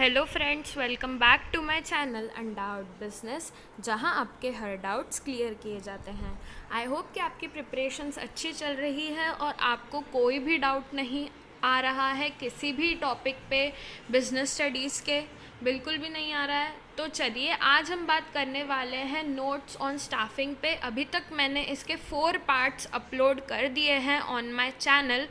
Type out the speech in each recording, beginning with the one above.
Hello friends, welcome back to my channel undoubt business, जहां आपके हर doubts clear किए जाते हैं। आई होप कि आपकी प्रिपरेशंस अच्छी चल रही है और आपको कोई भी डाउट नहीं आ रहा है किसी भी टॉपिक पे, बिजनेस स्टडीज़ के बिल्कुल भी नहीं आ रहा है। तो चलिए आज हम बात करने वाले हैं नोट्स ऑन स्टाफिंग पे। अभी तक मैंने इसके 4 पार्ट्स अपलोड कर दिए हैं ऑन माय चैनल,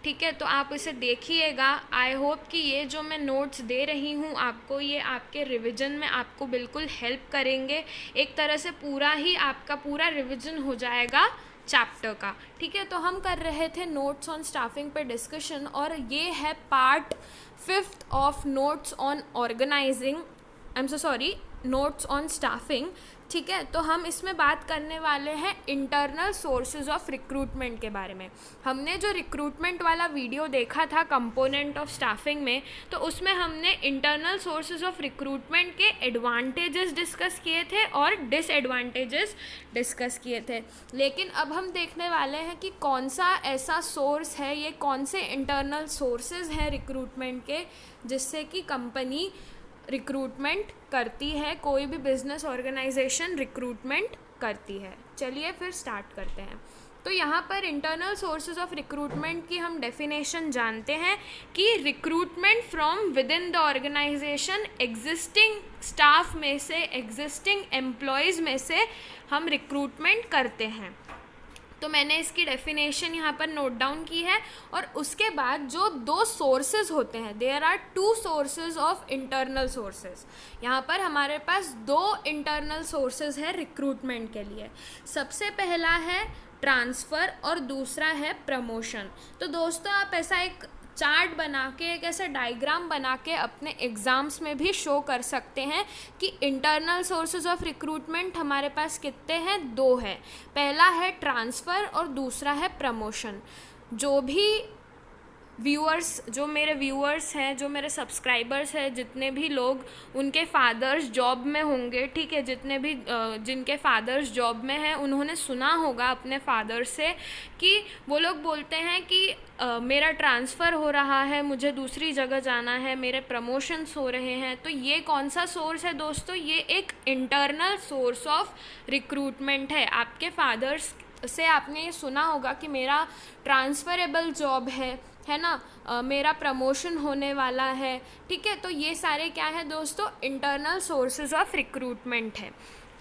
ठीक है, तो आप इसे देखिएगा। आई होप कि ये जो मैं नोट्स दे रही हूँ आपको, ये आपके रिवीजन में आपको बिल्कुल हेल्प करेंगे। एक तरह से पूरा ही आपका पूरा रिवीजन हो जाएगा चैप्टर का, ठीक है। तो हम कर रहे थे नोट्स ऑन स्टाफिंग पे डिस्कशन, और ये है part 5 of notes on organizing, I am so sorry, notes on staffing, ठीक है। तो हम इसमें बात करने वाले हैं इंटरनल सोर्सेज ऑफ रिक्रूटमेंट के बारे में। हमने जो रिक्रूटमेंट वाला वीडियो देखा था कंपोनेंट ऑफ स्टाफिंग में, तो उसमें हमने इंटरनल सोर्सेज ऑफ रिक्रूटमेंट के एडवांटेजेस डिस्कस किए थे और डिसएडवांटेजेस डिस्कस किए थे। लेकिन अब हम देखने वाले हैं कि कौन सा ऐसा सोर्स है, ये कौन से इंटरनल सोर्सेज हैं रिक्रूटमेंट के, जिससे कि कंपनी रिक्रूटमेंट करती है, कोई भी बिजनेस ऑर्गेनाइजेशन रिक्रूटमेंट करती है। चलिए फिर स्टार्ट करते हैं। तो यहाँ पर इंटरनल सोर्सेज ऑफ रिक्रूटमेंट की हम डेफिनेशन जानते हैं कि recruitment from within the organization, existing staff में से, एग्जिस्टिंग एम्प्लॉयज़ में से हम रिक्रूटमेंट करते हैं। तो मैंने इसकी डेफिनेशन यहाँ पर नोट डाउन की है। और उसके बाद जो 2 सोर्सेज होते हैं, there are 2 sources of internal sources. यहाँ पर हमारे पास 2 इंटरनल सोर्सेज है रिक्रूटमेंट के लिए। सबसे पहला है ट्रांसफ़र और दूसरा है प्रमोशन। तो दोस्तों, आप ऐसा एक चार्ट बना के, एक ऐसा डायग्राम बना के अपने एग्ज़ाम्स में भी शो कर सकते हैं कि इंटरनल सोर्सेज ऑफ रिक्रूटमेंट हमारे पास कितने हैं, 2 है। पहला है ट्रांसफ़र और दूसरा है प्रमोशन। जो भी व्यूअर्स, जो मेरे व्यूअर्स हैं, जो मेरे सब्सक्राइबर्स हैं, जितने भी लोग उनके फादर्स जॉब में होंगे, ठीक है, जितने भी जिनके फादर्स जॉब में हैं, उन्होंने सुना होगा अपने फादर से कि वो लोग बोलते हैं कि मेरा ट्रांसफ़र हो रहा है, मुझे दूसरी जगह जाना है, मेरे प्रमोशंस हो रहे हैं। तो ये कौन सा सोर्स है दोस्तों? ये एक इंटरनल सोर्स ऑफ रिक्रूटमेंट है। आपके फादर्स से आपने ये सुना होगा कि मेरा ट्रांसफ़रेबल जॉब है ना, मेरा प्रमोशन होने वाला है, ठीक है। तो ये सारे क्या है दोस्तों? इंटरनल सोर्सेज ऑफ रिक्रूटमेंट है।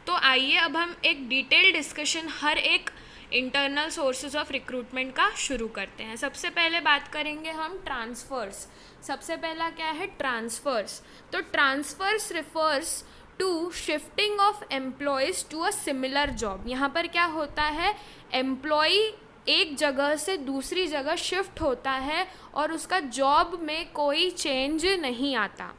तो आइए अब हम एक डिटेल डिस्कशन हर एक इंटरनल सोर्सेज ऑफ रिक्रूटमेंट का शुरू करते हैं। सबसे पहले बात करेंगे हम ट्रांसफ़र्स। सबसे पहला क्या है? ट्रांसफ़र्स। तो transfers refers to shifting of employees to a similar job. यहाँ पर क्या होता है? एम्प्लॉय एक जगह से दूसरी जगह शिफ्ट होता है और उसका जॉब में कोई चेंज नहीं आता,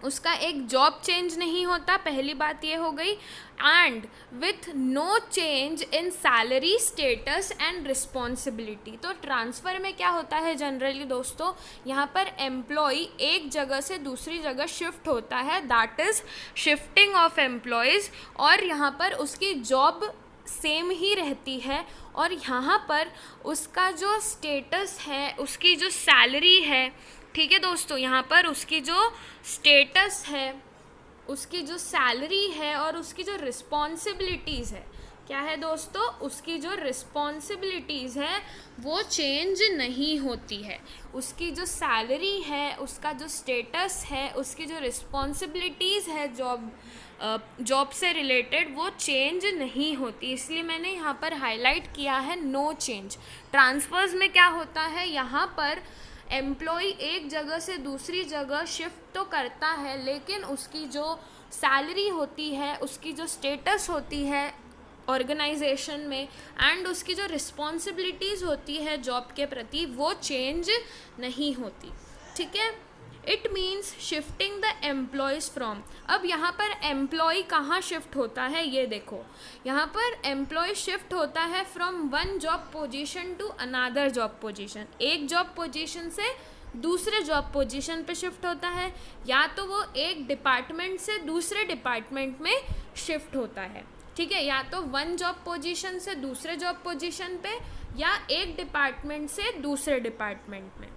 उसका एक जॉब चेंज नहीं होता, पहली बात ये हो गई। And with no change in salary, status and responsibility. तो ट्रांसफ़र में क्या होता है जनरली दोस्तों? यहाँ पर एम्प्लॉय एक जगह से दूसरी जगह शिफ्ट होता है, that is shifting of employees, और यहाँ पर उसकी जॉब सेम ही रहती है, और यहाँ पर उसका जो स्टेटस है, उसकी जो सैलरी है, ठीक है दोस्तों, यहाँ पर उसकी जो स्टेटस है, उसकी जो सैलरी है और उसकी जो रिस्पॉन्सिबिलिटीज़ है, क्या है दोस्तों? उसकी जो रिस्पॉन्सिबिलिटीज़ है वो चेंज नहीं होती है। उसकी जो सैलरी है, उसका जो स्टेटस है, उसकी जो रिस्पॉन्सिबिलिटीज़ है जॉब से रिलेटेड, वो चेंज नहीं होती। इसलिए मैंने यहाँ पर हाईलाइट किया है नो चेंज। ट्रांसफ़र्स में क्या होता है? यहाँ पर एम्प्लॉय एक जगह से दूसरी जगह शिफ्ट तो करता है, लेकिन उसकी जो सैलरी होती है, उसकी जो स्टेटस होती है ऑर्गेनाइजेशन में, एंड उसकी जो रिस्पॉन्सिबिलिटीज़ होती है जॉब के प्रति, वो चेंज नहीं होती, ठीक है। It means shifting the employees from. अब यहाँ पर एम्प्लॉय कहाँ शिफ्ट होता है ये देखो। यहाँ पर एम्प्लॉय शिफ्ट होता है from one job position to another job position. एक जॉब पोजीशन से दूसरे जॉब पोजीशन पे शिफ्ट होता है, या तो वो एक डिपार्टमेंट से दूसरे डिपार्टमेंट में शिफ्ट होता है, ठीक है, या तो वन जॉब पोजीशन से दूसरे जॉब पोजीशन पे, या एक डिपार्टमेंट से दूसरे डिपार्टमेंट में।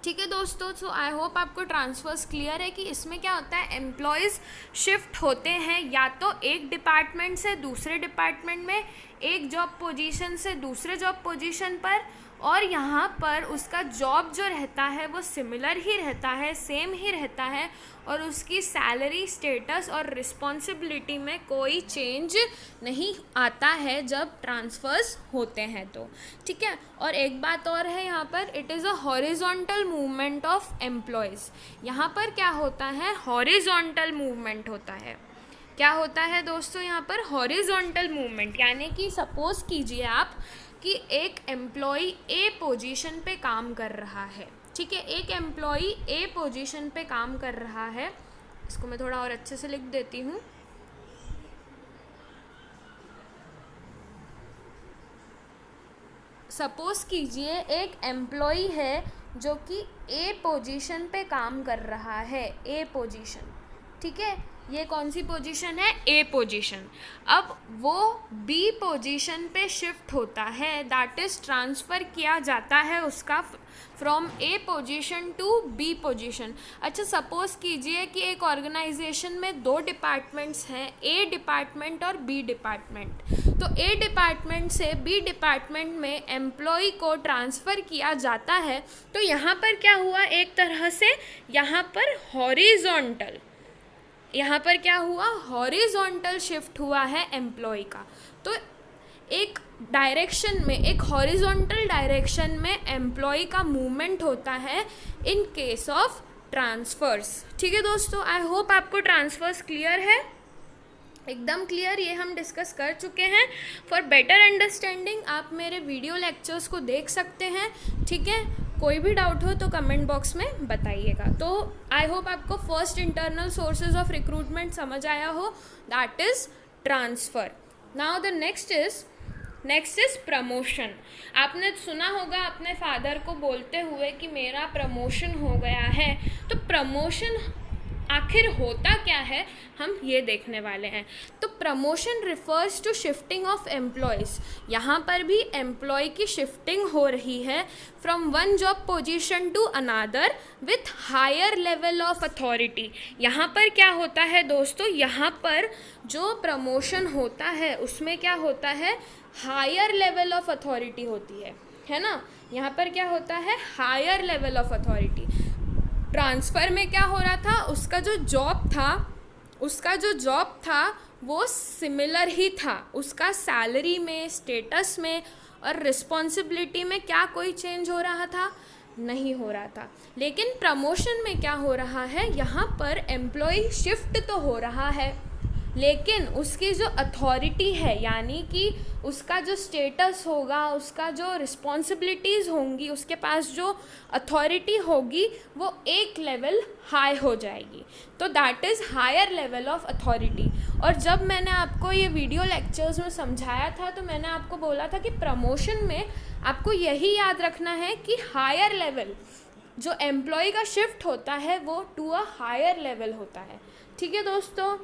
ठीक है दोस्तों, सो आई होप आपको ट्रांसफ़र्स क्लियर है कि इसमें क्या होता है, एम्प्लॉयज़ शिफ्ट होते हैं या तो एक डिपार्टमेंट से दूसरे डिपार्टमेंट में, एक जॉब पोजीशन से दूसरे जॉब पोजीशन पर, और यहाँ पर उसका जॉब जो रहता है वो सिमिलर ही रहता है, सेम ही रहता है, और उसकी सैलरी, स्टेटस और रिस्पॉन्सिबिलिटी में कोई चेंज नहीं आता है जब ट्रांसफ़र्स होते हैं तो। ठीक है, और एक बात और है यहाँ पर, it is a horizontal movement of employees. यहाँ पर क्या होता है, हॉरिजॉन्टल मूवमेंट होता है। क्या होता है दोस्तों यहाँ पर, हॉरिजॉन्टल मूवमेंट, यानी कि सपोज़ कीजिए आप कि एक एम्प्लॉई ए पोजीशन पे काम कर रहा है। ठीक है, एक एम्प्लॉई ए पोजीशन पे काम कर रहा है, इसको मैं थोड़ा और अच्छे से लिख देती हूँ। सपोज़ कीजिए एक एम्प्लॉई है जो कि ए पोजीशन पे काम कर रहा है, ए पोजीशन। ठीक है, ये कौन सी पोजीशन है, ए पोजीशन। अब वो बी पोजीशन पे शिफ्ट होता है, दैट इज़ ट्रांसफ़र किया जाता है उसका from A position to B position. अच्छा, सपोज़ कीजिए कि एक ऑर्गेनाइजेशन में दो डिपार्टमेंट्स हैं, ए डिपार्टमेंट और बी डिपार्टमेंट। तो ए डिपार्टमेंट से बी डिपार्टमेंट में एम्प्लॉय को ट्रांसफ़र किया जाता है। तो यहाँ पर क्या हुआ, एक तरह से यहाँ पर हॉरिजॉन्टल, यहाँ पर क्या हुआ, हॉरिजॉन्टल शिफ्ट हुआ है एम्प्लॉय का। तो एक डायरेक्शन में, एक हॉरिजॉन्टल डायरेक्शन में एम्प्लॉय का मूवमेंट होता है इन केस ऑफ ट्रांसफ़र्स। ठीक है दोस्तों, आई होप आपको ट्रांसफ़र्स क्लियर है, एकदम क्लियर, ये हम डिस्कस कर चुके हैं। फॉर बेटर अंडरस्टैंडिंग आप मेरे वीडियो लेक्चर्स को देख सकते हैं। ठीक है, कोई भी डाउट हो तो कमेंट बॉक्स में बताइएगा। तो आई होप आपको first internal sources of recruitment समझ आया हो, that is transfer. Now the next is promotion. आपने सुना होगा अपने फादर को बोलते हुए कि मेरा प्रमोशन हो गया है। तो प्रमोशन आखिर होता क्या है, हम ये देखने वाले हैं। तो promotion refers to shifting of employees. यहाँ पर भी एम्प्लॉय की शिफ्टिंग हो रही है from one job position to another with higher level of authority. यहाँ पर क्या होता है दोस्तों, यहाँ पर जो प्रमोशन होता है उसमें क्या होता है, हायर लेवल ऑफ अथॉरिटी होती है ना। यहाँ पर क्या होता है, higher level of authority. Transfer में क्या हो रहा था, उसका जो जॉब था वो सिमिलर ही था, उसका सैलरी में, स्टेटस में और रिस्पॉन्सिबिलिटी में क्या कोई चेंज हो रहा था, नहीं हो रहा था। लेकिन प्रमोशन में क्या हो रहा है, यहाँ पर एम्प्लॉय शिफ्ट तो हो रहा है, लेकिन उसकी जो अथॉरिटी है, यानी कि उसका जो स्टेटस होगा, उसका जो रिस्पॉन्सिबिलिटीज़ होंगी, उसके पास जो अथॉरिटी होगी वो एक लेवल हाई हो जाएगी। तो that is higher level of authority. और जब मैंने आपको ये वीडियो लेक्चर्स में समझाया था तो मैंने आपको बोला था कि प्रमोशन में आपको यही याद रखना है कि हायर लेवल जो एम्प्लॉय का शिफ्ट होता है वो टू अ हायर लेवल होता है। ठीक है दोस्तों,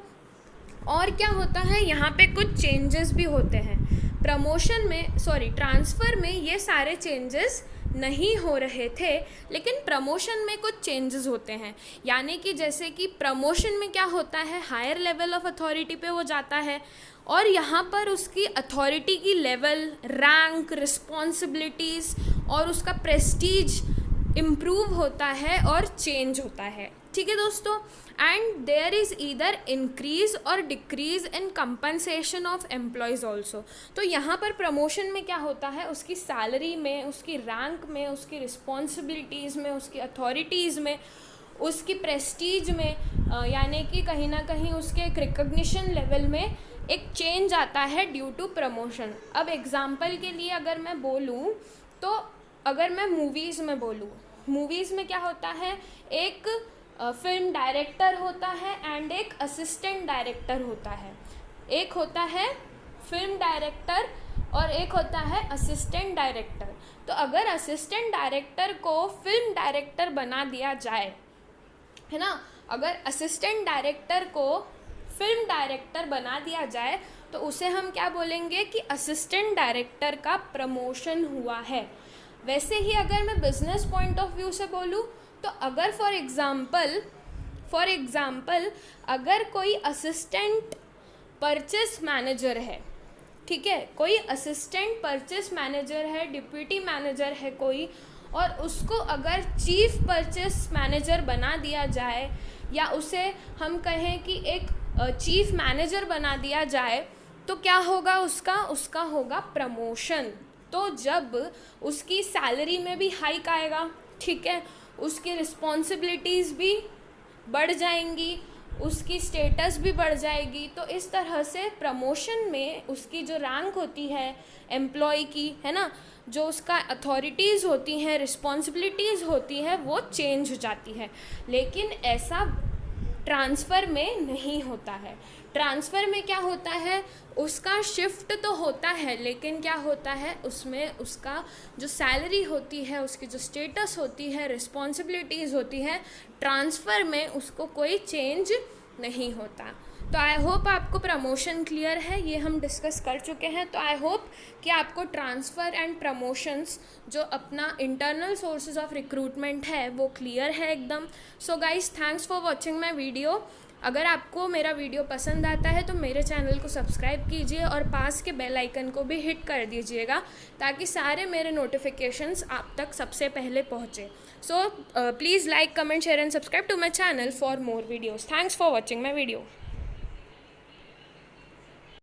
और क्या होता है, यहाँ पे कुछ चेंजेस भी होते हैं प्रमोशन में, ट्रांसफ़र में ये सारे चेंजेस नहीं हो रहे थे, लेकिन प्रमोशन में कुछ चेंजेस होते हैं। यानी कि जैसे कि प्रमोशन में क्या होता है, हायर लेवल ऑफ अथॉरिटी पे वो जाता है और यहाँ पर उसकी अथॉरिटी की लेवल, रैंक, रिस्पॉन्सिबिलिटीज़ और उसका प्रेस्टीज इम्प्रूव होता है और चेंज होता है। ठीक है दोस्तों, and there is either increase और decrease in compensation of employees also. तो यहाँ पर प्रमोशन में क्या होता है, उसकी सैलरी में, उसकी रैंक में, उसकी रिस्पॉन्सिबिलिटीज़ में, उसकी अथॉरिटीज़ में, उसकी प्रेस्टीज में, यानी कि कहीं ना कहीं उसके एक रिकग्निशन लेवल में एक चेंज आता है ड्यू टू प्रमोशन। अब एग्जाम्पल के लिए अगर मैं बोलूँ तो अगर मैं मूवीज़ में बोलूँ, मूवीज़ में क्या होता है, एक फिल्म डायरेक्टर होता है एंड एक असिस्टेंट डायरेक्टर होता है। एक होता है फिल्म डायरेक्टर और एक होता है असिस्टेंट डायरेक्टर। तो अगर असिस्टेंट डायरेक्टर को फिल्म डायरेक्टर बना दिया जाए, है ना, अगर असिस्टेंट डायरेक्टर को फिल्म डायरेक्टर बना दिया जाए तो उसे हम क्या बोलेंगे कि असिस्टेंट डायरेक्टर का प्रमोशन हुआ है। वैसे ही अगर मैं बिजनेस पॉइंट ऑफ व्यू से बोलूँ तो अगर फॉर एग्ज़ाम्पल अगर कोई असिस्टेंट परचेस मैनेजर है, ठीक है, कोई असिस्टेंट परचेस मैनेजर है, डिप्यूटी मैनेजर है कोई, और उसको अगर चीफ परचेस मैनेजर बना दिया जाए या उसे हम कहें कि एक चीफ मैनेजर बना दिया जाए, तो क्या होगा उसका होगा प्रमोशन। तो जब उसकी सैलरी में भी हाइक आएगा, ठीक है, उसकी रिस्पॉन्सिबिलिटीज़ भी बढ़ जाएंगी, उसकी स्टेटस भी बढ़ जाएगी। तो इस तरह से प्रमोशन में उसकी जो रैंक होती है एम्प्लॉय की, है ना, जो उसका अथॉरिटीज़ होती हैं, रिस्पॉन्सिबिलिटीज़ होती है, वो चेंज हो जाती है। लेकिन ऐसा ट्रांसफ़र में नहीं होता है। ट्रांसफ़र में क्या होता है, उसका शिफ्ट तो होता है, लेकिन क्या होता है उसमें उसका जो सैलरी होती है, उसकी जो स्टेटस होती है, रिस्पॉन्सिबिलिटीज़ होती है, ट्रांसफ़र में उसको कोई चेंज नहीं होता। तो आई होप आपको प्रमोशन क्लियर है, ये हम डिस्कस कर चुके हैं। तो आई होप कि आपको ट्रांसफ़र एंड प्रमोशंस जो अपना इंटरनल सोर्सेज ऑफ रिक्रूटमेंट है वो क्लियर है एकदम। So guys, thanks for watching my video. अगर आपको मेरा वीडियो पसंद आता है तो मेरे चैनल को सब्सक्राइब कीजिए और पास के बेल आइकन को भी हिट कर दीजिएगा, ताकि सारे मेरे नोटिफिकेशंस आप तक सबसे पहले पहुँचे। So please like, comment, share and subscribe to my channel for more videos. Thanks for watching my video.